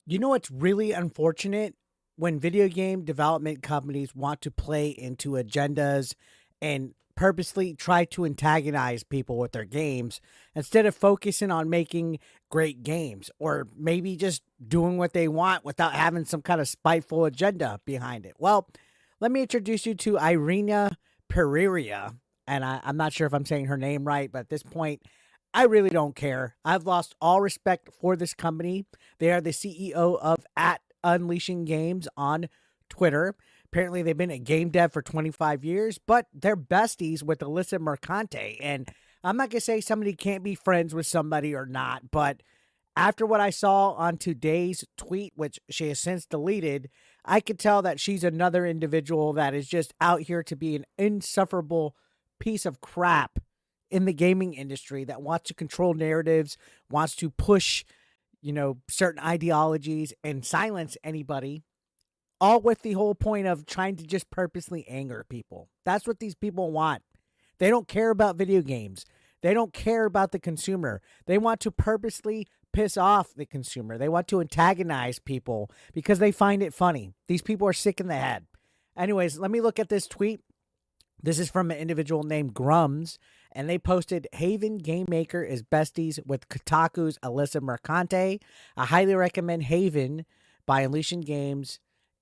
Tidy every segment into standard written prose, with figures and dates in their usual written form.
You know what's really unfortunate? When video game development companies want to play into agendas and purposely try to antagonize people with their games instead of focusing on making great games or maybe just doing what they want without having some kind of spiteful agenda behind it. Well, let me introduce you to Irena Pereira. And I'm not sure if I'm saying her name right, but at this point, I really don't care. I've lost all respect for this company. They are the CEO of at Unleashing Games on Twitter. Apparently, they've been a game dev for 25 years, but they're besties with Alyssa Mercante. And I'm not going to say somebody can't be friends with somebody or not, but after what I saw on today's tweet, which she has since deleted, I could tell that she's another individual that is just out here to be an insufferable piece of crap in the gaming industry that wants to control narratives, wants to push, certain ideologies and silence anybody, all with the whole point of trying to just purposely anger people. That's what these people want. They don't care about video games. They don't care about the consumer. They want to purposely piss off the consumer. They want to antagonize people because they find it funny. These people are sick in the head. Anyways, let me look at this tweet. This is from an individual named Grums, and they posted Haven Game Maker is besties with Kotaku's Alyssa Mercante. I highly recommend Haven by Unleashing Games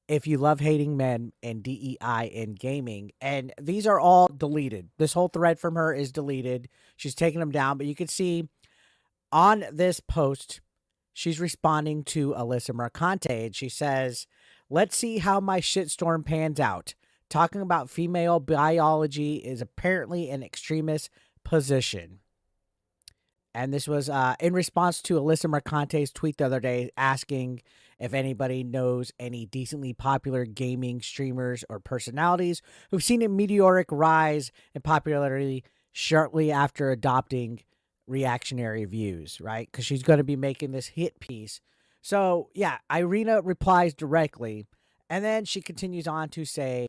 if you love hating men and DEI in gaming. And these are all deleted. This whole thread from her is deleted. She's taking them down, but you can see on this post, she's responding to Alyssa Mercante, and she says, "Let's see how my shitstorm pans out. Talking about female biology is apparently an extremist position." And this was in response to Alyssa Mercante's tweet the other day asking if anybody knows any decently popular gaming streamers or personalities who've seen a meteoric rise in popularity shortly after adopting reactionary views, right? Because she's going to be making this hit piece. So, yeah, Irena replies directly. And then she continues on to say,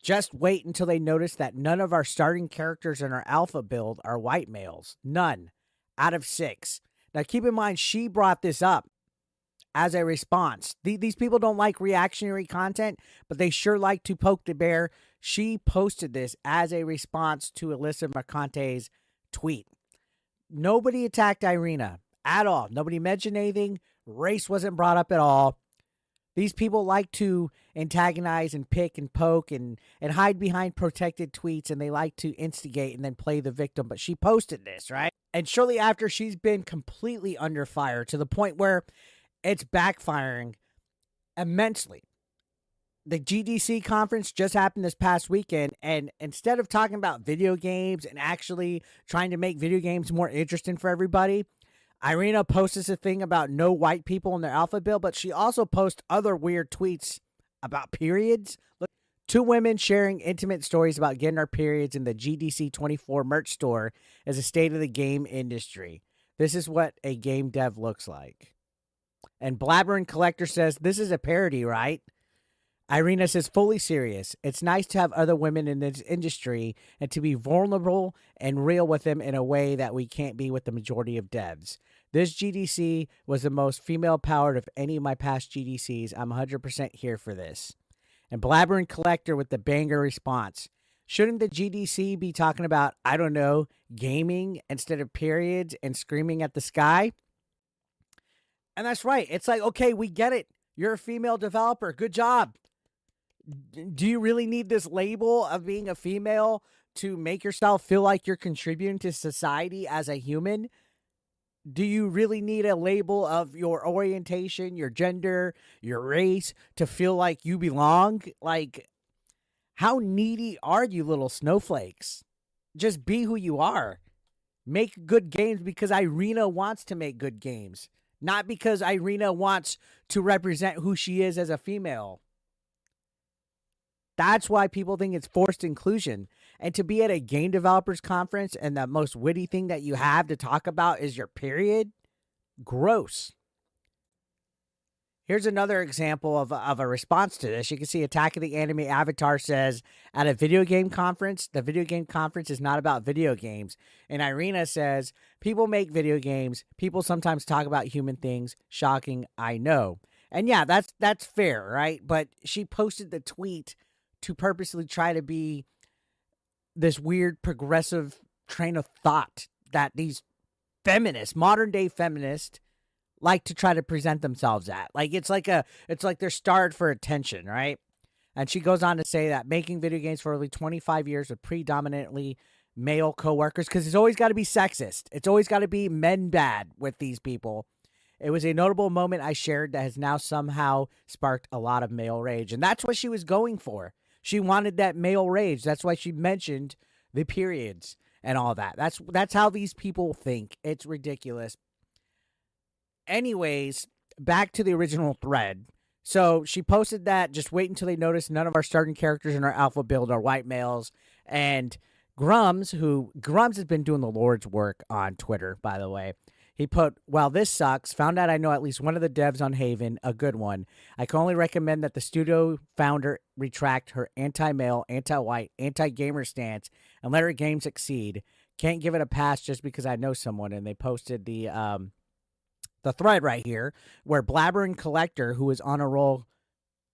"Just wait until they notice that none of our starting characters in our alpha build are white males. None out of 6. Now, keep in mind, she brought this up as a response. These people don't like reactionary content, but they sure like to poke the bear. She posted this as a response to Alyssa Mercante's tweet. Nobody attacked Irena at all. Nobody mentioned anything. Race wasn't brought up at all. These people like to antagonize and pick and poke and hide behind protected tweets, and they like to instigate and then play the victim. But she posted this, right? And shortly after, she's been completely under fire to the point where it's backfiring immensely. The GDC conference just happened this past weekend, and instead of talking about video games and actually trying to make video games more interesting for everybody, Irena posts a thing about no white people in their alpha build, but she also posts other weird tweets about periods. Look, 2 women sharing intimate stories about getting our periods in the GDC 24 merch store as a state of the game industry. This is what a game dev looks like. And Blabbering Collector says, "This is a parody, right?" Irena says, "Fully serious. It's nice to have other women in this industry and to be vulnerable and real with them in a way that we can't be with the majority of devs. This GDC was the most female powered of any of my past GDCs. I'm 100% here for this." And Blabbering Collector with the banger response. "Shouldn't the GDC be talking about, I don't know, gaming instead of periods and screaming at the sky?" And that's right. It's like, okay, we get it. You're a female developer. Good job. Do you really need this label of being a female to make yourself feel like you're contributing to society as a human? Do you really need a label of your orientation, your gender, your race to feel like you belong? Like, how needy are you, little snowflakes? Just be who you are. Make good games because Irena wants to make good games, not because Irena wants to represent who she is as a female. That's why people think it's forced inclusion. And to be at a game developers conference and the most witty thing that you have to talk about is your period, gross. Here's another example of a response to this. You can see Attack of the Anime Avatar says, at a video game conference, the video game conference is not about video games. And Irena says, people make video games. People sometimes talk about human things. Shocking, I know. And yeah, that's fair, right? But she posted the tweet to purposely try to be this weird progressive train of thought that these feminists, modern day feminists, like to try to present themselves at. Like it's like they're starved for attention, right? And she goes on to say that making video games for only 25 years with predominantly male coworkers, because it's always got to be sexist. It's always got to be men bad with these people. It was a notable moment I shared that has now somehow sparked a lot of male rage. And that's what she was going for. She wanted that male rage. That's why she mentioned the periods and all that. That's how these people think. It's ridiculous. Anyways, back to the original thread. So she posted that, just wait until they notice none of our starting characters in our alpha build are white males. And Grums has been doing the Lord's work on Twitter, by the way. He put, well, this sucks. Found out I know at least one of the devs on Haven, a good one. I can only recommend that the studio founder retract her anti-male, anti-white, anti-gamer stance and let her game succeed. Can't give it a pass just because I know someone. And they posted the thread right here where Blabbering Collector, who is on a roll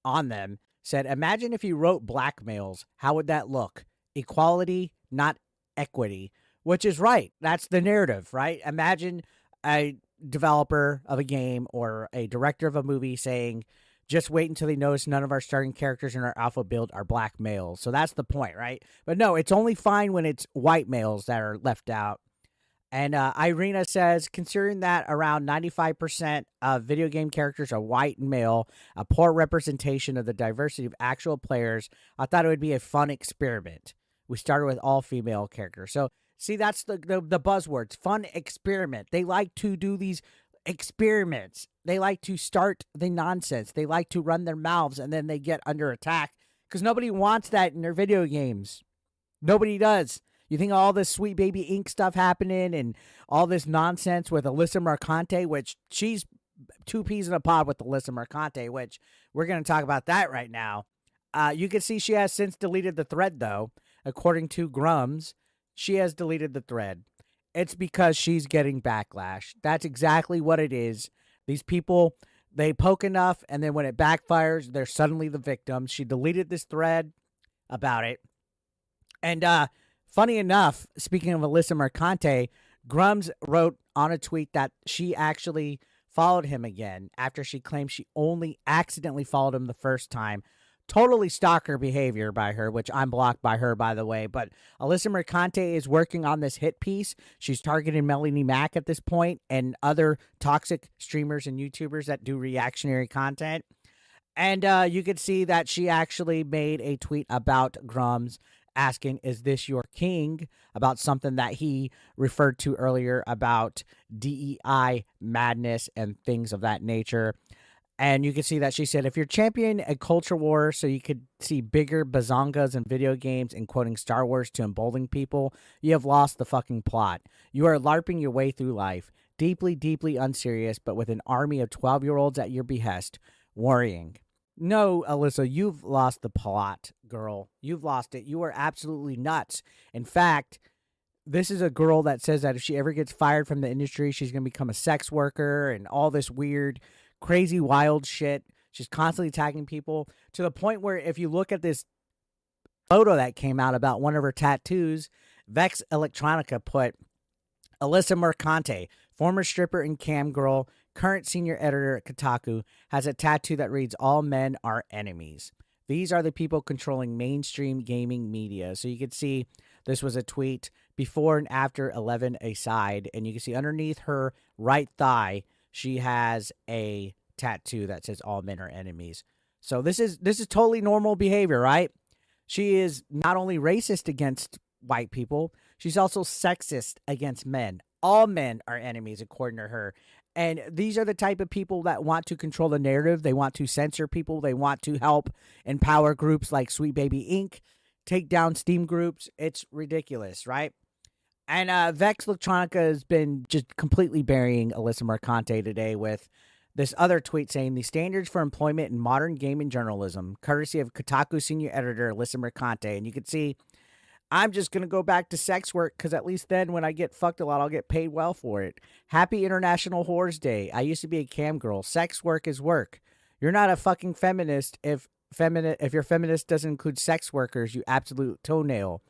on them, said, imagine if you wrote black males. How would that look? Equality, not equity, which is right. That's the narrative, right? Imagine a developer of a game or a director of a movie saying, just wait until they notice none of our starting characters in our alpha build are black males. So that's the point, right? But no, it's only fine when it's white males that are left out. And Irena says, considering that around 95% of video game characters are white and male, a poor representation of the diversity of actual players, I thought it would be a fun experiment. We started with all female characters. So, see, that's the buzzwords, fun experiment. They like to do these experiments. They like to start the nonsense. They like to run their mouths and then they get under attack because nobody wants that in their video games. Nobody does. You think all this Sweet Baby Inc. stuff happening and all this nonsense with Alyssa Mercante, which she's two peas in a pod with Alyssa Mercante, which we're going to talk about that right now. You can see she has since deleted the thread, though. According to Grums, she has deleted the thread. It's because she's getting backlash. That's exactly what it is. These people, they poke enough, and then when it backfires, they're suddenly the victims. She deleted this thread about it. And funny enough, speaking of Alyssa Mercante, Grums wrote on a tweet that she actually followed him again after she claimed she only accidentally followed him the first time. Totally stalker behavior by her, which I'm blocked by her, by the way. But Alyssa Mercante is working on this hit piece. She's targeting Melanie Mack at this point and other toxic streamers and YouTubers that do reactionary content. And you could see that she actually made a tweet about Grums asking, is this your king? About something that he referred to earlier about DEI madness and things of that nature. And you can see that she said, if you're championing a culture war so you could see bigger bazongas in video games and quoting Star Wars to embolden people, you have lost the fucking plot. You are LARPing your way through life, deeply, deeply unserious, but with an army of 12-year-olds at your behest, worrying. No, Alyssa, you've lost the plot, girl. You've lost it. You are absolutely nuts. In fact, this is a girl that says that if she ever gets fired from the industry, she's going to become a sex worker and all this weird, crazy, wild shit. She's constantly attacking people to the point where if you look at this photo that came out about one of her tattoos, Vex Electronica put Alyssa Mercante, former stripper and cam girl, current senior editor at Kotaku, has a tattoo that reads, all men are enemies. These are the people controlling mainstream gaming media. So you can see this was a tweet before and after 11 aside. And you can see underneath her right thigh, she has a tattoo that says all men are enemies. So this is totally normal behavior, right? She is not only racist against white people, she's also sexist against men. All men are enemies, according to her. And these are the type of people that want to control the narrative. They want to censor people. They want to help empower groups like Sweet Baby Inc., take down Steam groups. It's ridiculous, right? And Vex Electronica has been just completely burying Alyssa Mercante today with this other tweet saying, the standards for employment in modern gaming journalism, courtesy of Kotaku senior editor Alyssa Mercante. And you can see, I'm just going to go back to sex work because at least then when I get fucked a lot, I'll get paid well for it. Happy International Whores Day. I used to be a cam girl. Sex work is work. You're not a fucking feminist if your feminist doesn't include sex workers, you absolute toenail.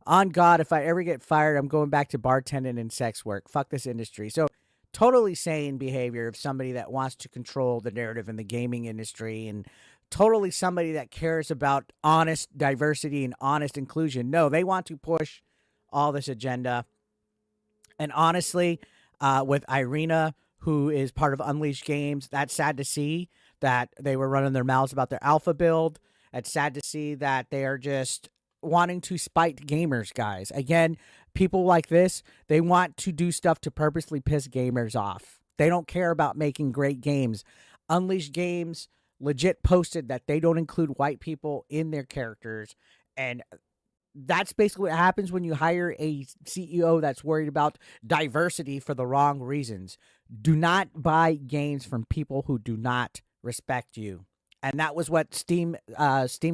On God, if I ever get fired, I'm going back to bartending and sex work. Fuck this industry. So, totally sane behavior of somebody that wants to control the narrative in the gaming industry, and totally somebody that cares about honest diversity and honest inclusion. No, they want to push all this agenda. And honestly, with Irena, who is part of Unleashed Games, that's sad to see that they were running their mouths about their alpha build. It's sad to see that they are just wanting to spite gamers, guys. Again, people like this, they want to do stuff to purposely piss gamers off. They don't care about making great games. Unleashed Games legit posted that they don't include white people in their characters, and that's basically what happens when you hire a CEO that's worried about diversity for the wrong reasons. Do not buy games from people who do not respect you. And that was what Steam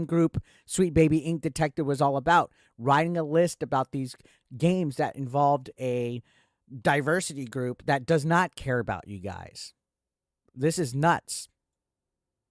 Group Sweet Baby Ink Detective was all about. Writing a list about these games that involved a diversity group that does not care about you guys. This is nuts.